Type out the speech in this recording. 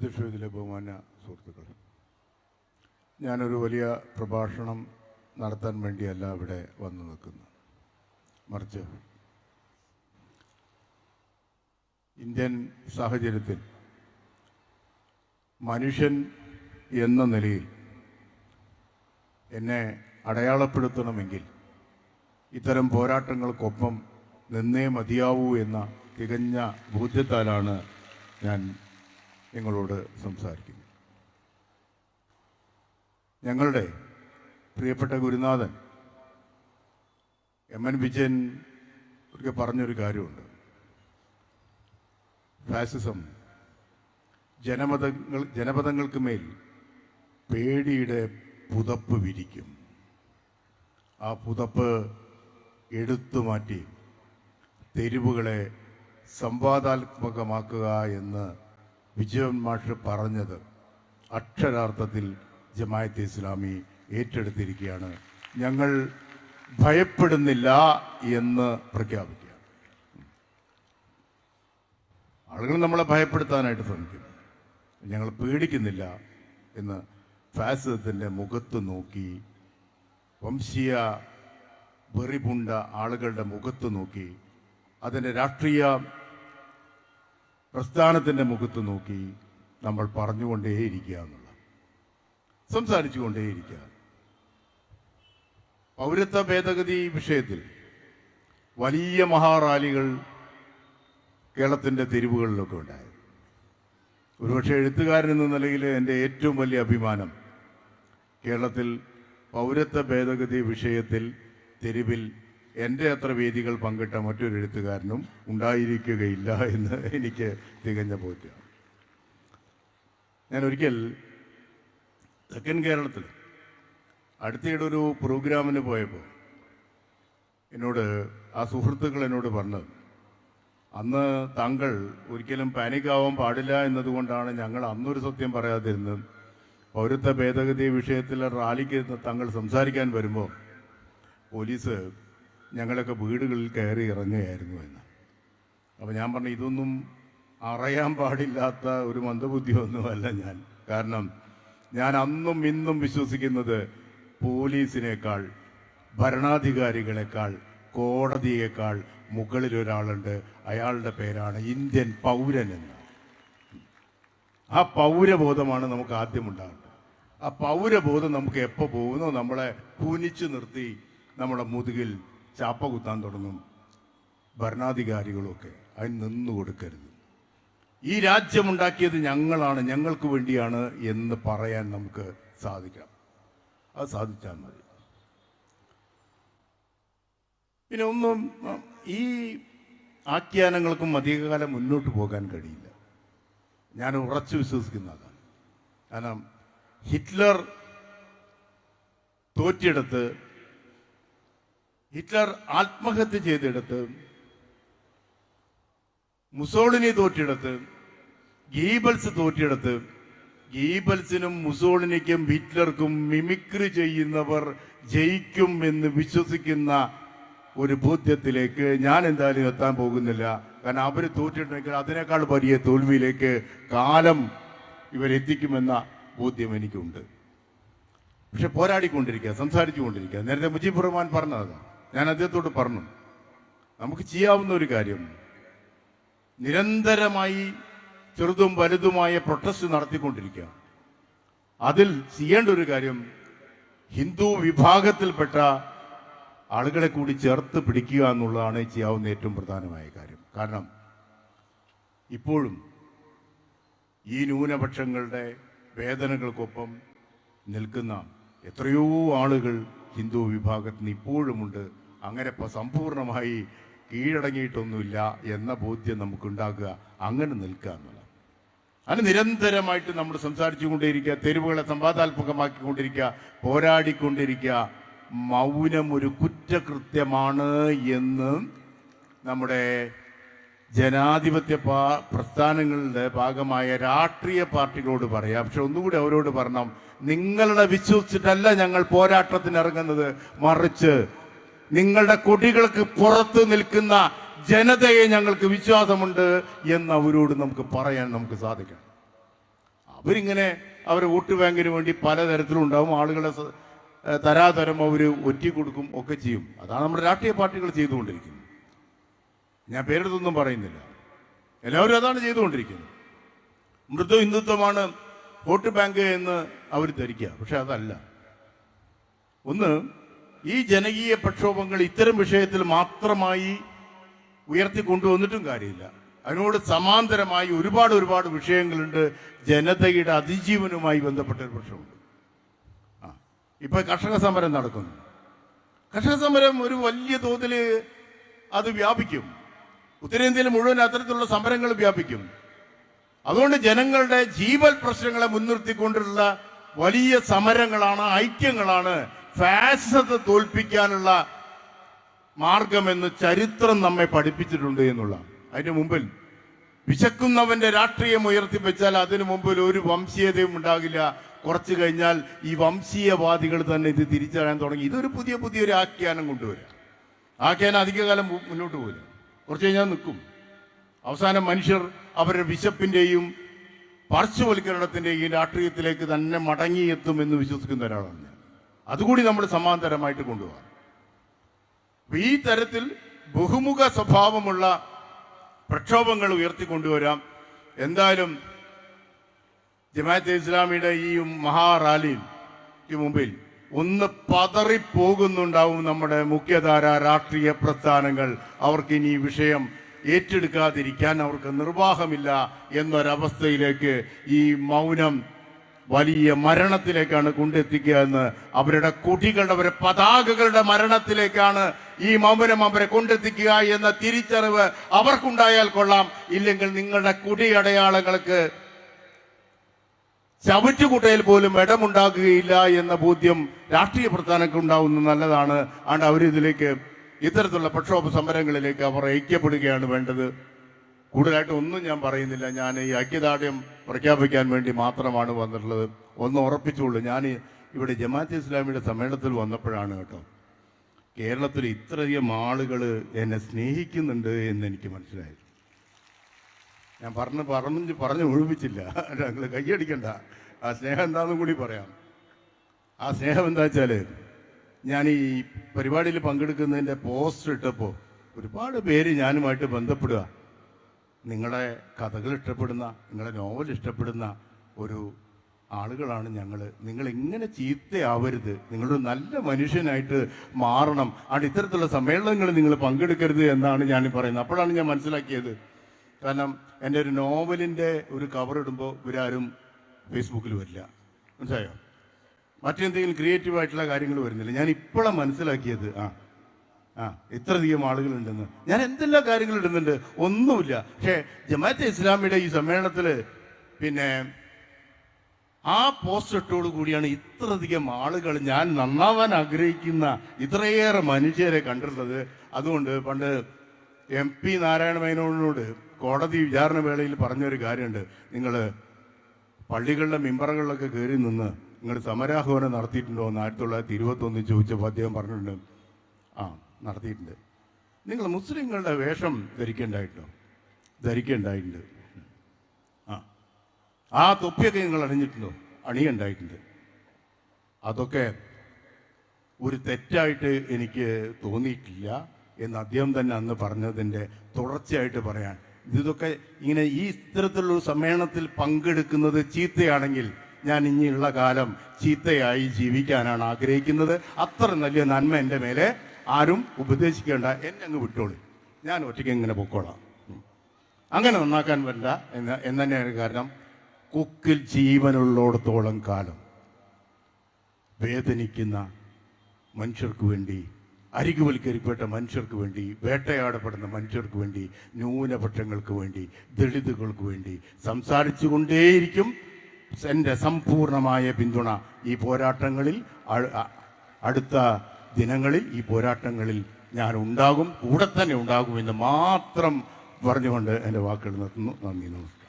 അധ്യക്ഷതയിലെ ബഹുമാന്യ സുഹൃത്തുക്കൾ, ഞാനൊരു വലിയ പ്രഭാഷണം നടത്താൻ വേണ്ടിയല്ല ഇവിടെ വന്നു നിൽക്കുന്നത്. മറിച്ച് ഇന്ത്യൻ സാഹചര്യത്തിൽ മനുഷ്യൻ എന്ന നിലയിൽ എന്നെ അടയാളപ്പെടുത്തണമെങ്കിൽ ഇത്തരം പോരാട്ടങ്ങൾക്കൊപ്പം നിന്നേ മതിയാവൂ എന്ന തികഞ്ഞ ബോധ്യത്താലാണ് ഞാൻ നിങ്ങളോട് സംസാരിക്കുന്നത്. ഞങ്ങളുടെ പ്രിയപ്പെട്ട ഗുരുനാഥൻ എം എൻ വിജയൻ ഒരിക്കൽ പറഞ്ഞൊരു കാര്യമുണ്ട്. ഫാസിസം ജനപദങ്ങൾക്ക് മേൽ പേടിയുടെ പുതപ്പ് വിരിക്കും. ആ പുതപ്പ് എടുത്തുമാറ്റി തെരുവുകളെ സംവാദാത്മകമാക്കുക എന്ന് വിജയൻ മാഷ് പറഞ്ഞത് അക്ഷരാർത്ഥത്തിൽ ജമാഅത്തെ ഇസ്ലാമി ഏറ്റെടുത്തിരിക്കുകയാണ്. ഞങ്ങൾ ഭയപ്പെടുന്നില്ല എന്ന് പ്രഖ്യാപിക്കുക. ആളുകൾ നമ്മളെ ഭയപ്പെടുത്താനായിട്ട് ശ്രമിക്കും. ഞങ്ങൾ പേടിക്കുന്നില്ല എന്ന് ഫാസിസത്തിൻ്റെ മുഖത്ത് നോക്കി, വംശീയ വെറിപുണ്ട ആളുകളുടെ മുഖത്ത് നോക്കി, അതിൻ്റെ രാഷ്ട്രീയ പ്രസ്ഥാനത്തിൻ്റെ മുഖത്ത് നോക്കി നമ്മൾ പറഞ്ഞുകൊണ്ടേയിരിക്കുക എന്നുള്ള, സംസാരിച്ചുകൊണ്ടേയിരിക്കുക. പൗരത്വ ഭേദഗതി വിഷയത്തിൽ വലിയ മഹാറാലികൾ കേരളത്തിൻ്റെ തെരുവുകളിലൊക്കെ ഉണ്ടായത്. ഒരുപക്ഷെ എഴുത്തുകാരൻ എന്ന നിലയിൽ എൻ്റെ ഏറ്റവും വലിയ അഭിമാനം കേരളത്തിൽ പൗരത്വ ഭേദഗതി വിഷയത്തിൽ തെരുവിൽ എൻ്റെ അത്ര വേദികൾ പങ്കിട്ട മറ്റൊരു എഴുത്തുകാരനും ഉണ്ടായിരിക്കുകയില്ല എന്ന് എനിക്ക് തികഞ്ഞ ബോധ്യമാണ്. ഞാൻ ഒരിക്കൽ തെക്കൻ കേരളത്തിൽ അടുത്തിടെ ഒരു പ്രോഗ്രാമിന് പോയപ്പോൾ എന്നോട് ആ സുഹൃത്തുക്കൾ എന്നോട് പറഞ്ഞത്, അന്ന് താങ്കൾ ഒരിക്കലും പാനിക്കാവാൻ പാടില്ല എന്നതുകൊണ്ടാണ് ഞങ്ങൾ അന്നൊരു സത്യം പറയാതിരുന്നത്. പൗരത്വ ഭേദഗതി വിഷയത്തിൽ റാലിക്ക് താങ്കൾ സംസാരിക്കാൻ വരുമ്പോൾ പോലീസ് ഞങ്ങളൊക്കെ വീടുകളിൽ കയറി ഇറങ്ങുകയായിരുന്നു എന്ന്. അപ്പോൾ ഞാൻ പറഞ്ഞു, ഇതൊന്നും അറിയാൻ പാടില്ലാത്ത ഒരു മന്ദബുദ്ധിയൊന്നുമല്ല ഞാൻ. കാരണം ഞാൻ അന്നും ഇന്നും വിശ്വസിക്കുന്നത് പോലീസിനേക്കാൾ, ഭരണാധികാരികളെക്കാൾ, കോടതിയേക്കാൾ മുകളിലൊരാളുണ്ട്. അയാളുടെ പേരാണ് ഇന്ത്യൻ പൗരൻ എന്ന്. ആ പൗരബോധമാണ് നമുക്ക് ആദ്യം ഉണ്ടാകേണ്ടത്. ആ പൗരബോധം നമുക്ക് എപ്പോൾ പോകുന്നോ നമ്മളെ കുനിച്ചു നിർത്തി നമ്മുടെ മുതുകിൽ ചാപ്പ കുത്താൻ തുടങ്ങും ഭരണാധികാരികളൊക്കെ. അതിന് നിന്നു കൊടുക്കരുത്. ഈ രാജ്യമുണ്ടാക്കിയത് ഞങ്ങളാണ്, ഞങ്ങൾക്ക് വേണ്ടിയാണ് എന്ന് പറയാൻ നമുക്ക് സാധിക്കണം. അത് സാധിച്ചാൽ മതി. പിന്നെ ഒന്നും ഈ ആഖ്യാനങ്ങൾക്കും അധികകാലം മുന്നോട്ട് പോകാൻ കഴിയില്ല. ഞാൻ ഉറച്ചു വിശ്വസിക്കുന്നതാണ്. കാരണം ഹിറ്റ്ലർ തോറ്റെടുത്ത്, ഹിറ്റ്ലർ ആത്മഹത്യ ചെയ്തെടുത്ത്, മുസോളിനി തോറ്റെടുത്ത്, ഗീബൽസ് തോറ്റെടുത്ത്, ഗീബൽസിനും മുസോളിനിക്കും ഹിറ്റ്ലർക്കും മിമിക്രി ചെയ്യുന്നവർ ജയിക്കും എന്ന് വിശ്വസിക്കുന്ന ഒരു ബോധ്യത്തിലേക്ക് ഞാൻ എന്തായാലും എത്താൻ പോകുന്നില്ല. കാരണം അവർ തോറ്റിട്ടുണ്ടെങ്കിൽ അതിനേക്കാൾ വലിയ തോൽവിയിലേക്ക് കാലം ഇവരെത്തിക്കുമെന്ന ബോധ്യം എനിക്കുണ്ട്. പക്ഷെ പോരാടിക്കൊണ്ടിരിക്കുക, സംസാരിച്ചു കൊണ്ടിരിക്കുക. നേരത്തെ മുജീബുർ റഹ്മാൻ പറഞ്ഞതാണ്. ഞാൻ അദ്ദേഹത്തോട് പറഞ്ഞു, നമുക്ക് ചെയ്യാവുന്ന ഒരു കാര്യം നിരന്തരമായി ചെറുതും വലുതുമായ പ്രൊട്ടസ്റ്റ് നടത്തിക്കൊണ്ടിരിക്കുക. അതിൽ ചെയ്യേണ്ട ഒരു കാര്യം ഹിന്ദു വിഭാഗത്തിൽപ്പെട്ട ആളുകളെ കൂടി ചേർത്ത് പിടിക്കുക എന്നുള്ളതാണ് ചെയ്യാവുന്ന ഏറ്റവും പ്രധാനമായ കാര്യം. കാരണം ഇപ്പോഴും ഈ ന്യൂനപക്ഷങ്ങളുടെ വേദനകൾക്കൊപ്പം നിൽക്കുന്ന എത്രയോ ആളുകൾ ഹിന്ദു വിഭാഗത്തിൽ നിന്ന് ഇപ്പോഴുമുണ്ട്. അങ്ങനെ സമ്പൂർണമായി കീഴടങ്ങിയിട്ടൊന്നുമില്ല എന്ന ബോധ്യം നമുക്കുണ്ടാക്കുക, അങ്ങനെ നിൽക്കുക എന്നുള്ളത്. അതിന് നിരന്തരമായിട്ട് നമ്മൾ സംസാരിച്ചു കൊണ്ടേയിരിക്കുക, തെരുവുകളെ സംവാദാത്മകമാക്കിക്കൊണ്ടിരിക്കുക, പോരാടിക്കൊണ്ടിരിക്കുക. മൗനം ഒരു കുറ്റകൃത്യമാണ് എന്ന് നമ്മുടെ ജനാധിപത്യ പ്രസ്ഥാനങ്ങളുടെ ഭാഗമായ രാഷ്ട്രീയ പാർട്ടികളോട് പറയാം. പക്ഷെ ഒന്നുകൂടി അവരോട് പറഞ്ഞു, നിങ്ങളുടെ വിശ്വസിച്ചിട്ടല്ല ഞങ്ങൾ പോരാട്ടത്തിന് ഇറങ്ങുന്നത്, മറിച്ച് നിങ്ങളുടെ കൊടികൾക്ക് പുറത്ത് നിൽക്കുന്ന ജനതയെ ഞങ്ങൾക്ക് വിശ്വാസമുണ്ട് എന്ന് അവരോട് നമുക്ക് പറയാൻ നമുക്ക് സാധിക്കണം. അവരിങ്ങനെ അവരെ വോട്ട് ബാങ്കിന് വേണ്ടി പലതരത്തിലും ഉണ്ടാവും. ആളുകളെ തരാതരം അവർ ഒറ്റിക്കൊടുക്കും ഒക്കെ ചെയ്യും. അതാണ് നമ്മുടെ രാഷ്ട്രീയ പാർട്ടികൾ ചെയ്തുകൊണ്ടിരിക്കുന്നത്. ഞാൻ പേരെടുത്തൊന്നും പറയുന്നില്ല, എല്ലാവരും അതാണ് ചെയ്തുകൊണ്ടിരിക്കുന്നത്. മൃദു ഹിന്ദുത്വമാണ് വോട്ട് ബാങ്ക് എന്ന് അവർ ധരിക്കുക. പക്ഷെ അതല്ല. ഒന്ന്, ഈ ജനകീയ പ്രക്ഷോഭങ്ങൾ ഇത്തരം വിഷയത്തിൽ മാത്രമായി ഉയർത്തിക്കൊണ്ടുവന്നിട്ടും കാര്യമില്ല. അതിനോട് സമാന്തരമായി ഒരുപാട് വിഷയങ്ങളുണ്ട്. ജനതയുടെ അതിജീവനുമായി ബന്ധപ്പെട്ട ഒരു പ്രശ്നമുണ്ട്. ഇപ്പൊ കർഷക സമരം നടക്കുന്നു. കർഷക സമരം ഒരു വലിയ തോതിൽ അത് വ്യാപിക്കും. ഉത്തരേന്ത്യയിൽ മുഴുവൻ അത്തരത്തിലുള്ള സമരങ്ങൾ വ്യാപിക്കും. അതുകൊണ്ട് ജനങ്ങളുടെ ജീവൽ പ്രശ്നങ്ങളെ മുൻനിർത്തിക്കൊണ്ടുള്ള വലിയ സമരങ്ങളാണ്, ഐക്യങ്ങളാണ് ഫാസിസത്തെ തോൽപ്പിക്കാനുള്ള മാർഗമെന്ന് ചരിത്രം നമ്മെ പഠിപ്പിച്ചിട്ടുണ്ട് എന്നുള്ള. അതിന് മുമ്പിൽ വിശക്കുന്നവന്റെ രാഷ്ട്രീയം ഉയർത്തിവെച്ചാൽ അതിനു മുമ്പിൽ ഒരു വംശീയതയും ഉണ്ടാകില്ല. കുറച്ചു കഴിഞ്ഞാൽ ഈ വംശീയവാദികൾ തന്നെ ഇത് തിരിച്ചറിയാൻ തുടങ്ങി. ഇതൊരു പുതിയൊരു ആഖ്യാനം കൊണ്ടുവരിക. ആഖ്യാനം അധികകാലം മുന്നോട്ട് പോകില്ല, കുറച്ച് കഴിഞ്ഞാൽ നിൽക്കും. അവസാനം മനുഷ്യർ അവരുടെ വിശപ്പിന്റെയും പാർശ്വവൽക്കരണത്തിന്റെയും രാഷ്ട്രീയത്തിലേക്ക് തന്നെ മടങ്ങിയെത്തുമെന്ന് വിശ്വസിക്കുന്ന ഒരാളാണ് ഞാൻ. അതുകൂടി നമ്മൾ സമാന്തരമായിട്ട് കൊണ്ടുപോകാം. ഈ തരത്തിൽ ബഹുമുഖ സ്വഭാവമുള്ള പ്രക്ഷോഭങ്ങൾ ഉയർത്തിക്കൊണ്ടുവരാം. എന്തായാലും ജമാഅത്തെ ഇസ്ലാമിയുടെ ഈ മഹാറാലിക്ക് മുമ്പിൽ ഒന്ന് പതറിപ്പോകുന്നുണ്ടാവും നമ്മുടെ മുഖ്യധാര രാഷ്ട്രീയ പ്രസ്ഥാനങ്ങൾ. അവർക്ക് ഇനി ഈ വിഷയം ഏറ്റെടുക്കാതിരിക്കാൻ അവർക്ക് നിർവാഹമില്ല എന്നൊരവസ്ഥയിലേക്ക് ഈ മൗനം വലിയ മരണത്തിലേക്കാണ് കൊണ്ടെത്തിക്കുക എന്ന്, അവരുടെ കൊടികളുടെ, അവരുടെ പതാകകളുടെ മരണത്തിലേക്കാണ് ഈ മൗനം അവരെ കൊണ്ടെത്തിക്കുക എന്ന തിരിച്ചറിവ് അവർക്കുണ്ടായാൽ കൊള്ളാം. ഇല്ലെങ്കിൽ നിങ്ങളുടെ കൊടി അടയാളങ്ങൾക്ക് ചവറ്റുകുട്ടയിൽ പോലും ഇടമുണ്ടാകുകയില്ല എന്ന ബോധ്യം രാഷ്ട്രീയ പ്രസ്ഥാനങ്ങൾക്ക് ഉണ്ടാവുന്നത് നല്ലതാണ്. അതുകൊണ്ട് അവരിതിലേക്ക്, ഇത്തരത്തിലുള്ള പ്രക്ഷോഭ സമരങ്ങളിലേക്ക് അവർ ഐക്യപ്പെടുകയാണ് വേണ്ടത്. കൂടുതലായിട്ട് ഒന്നും ഞാൻ പറയുന്നില്ല. ഞാൻ ഈ ഐക്യദാർഢ്യം പ്രഖ്യാപിക്കാൻ വേണ്ടി മാത്രമാണ് വന്നിട്ടുള്ളത്. ഒന്ന് ഉറപ്പിച്ചുള്ളൂ, ഞാൻ ഇവിടെ ജമാഅത്തെ ഇസ്ലാമിയുടെ സമ്മേളനത്തിൽ വന്നപ്പോഴാണ് കേട്ടോ കേരളത്തിൽ ഇത്രയധികം ആളുകൾ എന്നെ സ്നേഹിക്കുന്നുണ്ട് എന്ന് എനിക്ക് മനസ്സിലായത്. ഞാൻ പറഞ്ഞു ഒഴിപ്പിച്ചില്ല, ഞങ്ങൾ കൈയടിക്കണ്ട. ആ സ്നേഹം എന്താണെന്നും കൂടി പറയാം. ആ സ്നേഹം എന്താ വെച്ചാൽ, ഞാൻ ഈ പരിപാടിയിൽ പങ്കെടുക്കുന്നതിൻ്റെ പോസ്റ്റർ ഇട്ടപ്പോൾ ഒരുപാട് പേര് ഞാനുമായിട്ട് ബന്ധപ്പെടുക. നിങ്ങളെ കഥകൾ ഇഷ്ടപ്പെടുന്ന, നിങ്ങളെ നോവൽ ഇഷ്ടപ്പെടുന്ന ഒരു ആളുകളാണ് ഞങ്ങൾ. നിങ്ങൾ ഇങ്ങനെ ചീത്തയാവരുത്, നിങ്ങളൊരു നല്ല മനുഷ്യനായിട്ട് മാറണം. ആണ് ഇത്തരത്തിലുള്ള സമ്മേളനങ്ങൾ നിങ്ങൾ പങ്കെടുക്കരുത് എന്നാണ് ഞാൻ പറയുന്നത്. അപ്പോഴാണ് ഞാൻ മനസ്സിലാക്കിയത്. കാരണം എൻ്റെ ഒരു നോവലിൻ്റെ ഒരു കവർ ഇടുമ്പോൾ ഇവരാരും ഫേസ്ബുക്കിൽ വരില്ല, മനസ്സിലായോ? മറ്റെന്തെങ്കിലും ക്രിയേറ്റീവായിട്ടുള്ള കാര്യങ്ങൾ വരുന്നില്ല. ഞാൻ ഇപ്പോഴാണ് മനസ്സിലാക്കിയത് ഇത്രയധികം ആളുകളുണ്ടെന്ന്. ഞാൻ എന്തെല്ലാം കാര്യങ്ങൾ ഇടുന്നുണ്ട്, ഒന്നുമില്ല. പക്ഷേ ജമാഅത്തെ ഇസ്ലാമിയുടെ ഈ സമ്മേളനത്തിൽ പിന്നെ ആ പോസ്റ്റ് ഇട്ടോടു കൂടിയാണ് ഇത്രയധികം ആളുകൾ, ഞാൻ നന്നാവാൻ ആഗ്രഹിക്കുന്ന ഇത്രയേറെ മനുഷ്യരെ കണ്ടിട്ടുള്ളത്. അതുകൊണ്ട് പണ്ട് MP നാരായണ മേനോനോട് കോടതി വിചാരണ വേളയിൽ പറഞ്ഞൊരു കാര്യമുണ്ട്, നിങ്ങൾ പള്ളികളുടെ മിമ്പറുകളിലൊക്കെ കയറി നിന്ന് നിങ്ങൾ സമരാഹ്വാനം നടത്തിയിട്ടുണ്ടോ എന്ന് 1921 ചോദിച്ചപ്പോൾ അദ്ദേഹം പറഞ്ഞിട്ടുണ്ട്, നടത്തിയിട്ടുണ്ട്. നിങ്ങൾ മുസ്ലിങ്ങളുടെ വേഷം ധരിക്കേണ്ടായിട്ടുണ്ട്. ആ തൊപ്പിയൊക്കെ നിങ്ങൾ അണിഞ്ഞിട്ടുണ്ടോ? അണിയുണ്ടായിട്ടുണ്ട്. അതൊക്കെ ഒരു തെറ്റായിട്ട് എനിക്ക് തോന്നിയിട്ടില്ല എന്ന് അദ്ദേഹം തന്നെ അന്ന് പറഞ്ഞതിൻ്റെ തുടർച്ചയായിട്ട് പറയാൻ. ഇതൊക്കെ ഇങ്ങനെ ഈ ഇത്തരത്തിലുള്ള സമ്മേളനത്തിൽ പങ്കെടുക്കുന്നത് ചീത്തയാണെങ്കിൽ ഞാൻ ഇനിയുള്ള കാലം ചീത്തയായി ജീവിക്കാനാണ് ആഗ്രഹിക്കുന്നത്. അത്ര നല്ല നന്മ എൻ്റെ മേലെ ആരും ഉപദേശിക്കേണ്ട, എന്നെ അങ്ങ് വിട്ടോളി, ഞാൻ ഒറ്റയ്ക്ക് ഇങ്ങനെ പൊക്കോളാം. അങ്ങനെ നന്നാക്കാൻ വേണ്ട എന്ന് തന്നെയാണ്. കാരണം കൊക്കിൽ ജീവനുള്ളിടത്തോളം കാലം വേദനിക്കുന്ന മനുഷ്യർക്ക് വേണ്ടി, അരികുവൽക്കരിക്കപ്പെട്ട മനുഷ്യർക്ക് വേണ്ടി, വേട്ടയാടപ്പെടുന്ന മനുഷ്യർക്ക് വേണ്ടി, ന്യൂനപക്ഷങ്ങൾക്ക് വേണ്ടി, ദളിതുകൾക്ക് വേണ്ടി സംസാരിച്ചു കൊണ്ടേയിരിക്കും. എൻ്റെ സമ്പൂർണമായ പിന്തുണ ഈ പോരാട്ടങ്ങളിൽ, അടുത്ത ദിനങ്ങളിൽ ഈ പോരാട്ടങ്ങളിൽ ഞാൻ ഉണ്ടാകും, കൂടെ തന്നെ ഉണ്ടാകുമെന്ന് മാത്രം പറഞ്ഞുകൊണ്ട് എൻ്റെ വാക്കുകൾ നിർത്തുന്നു. നന്ദി, നമസ്കാരം.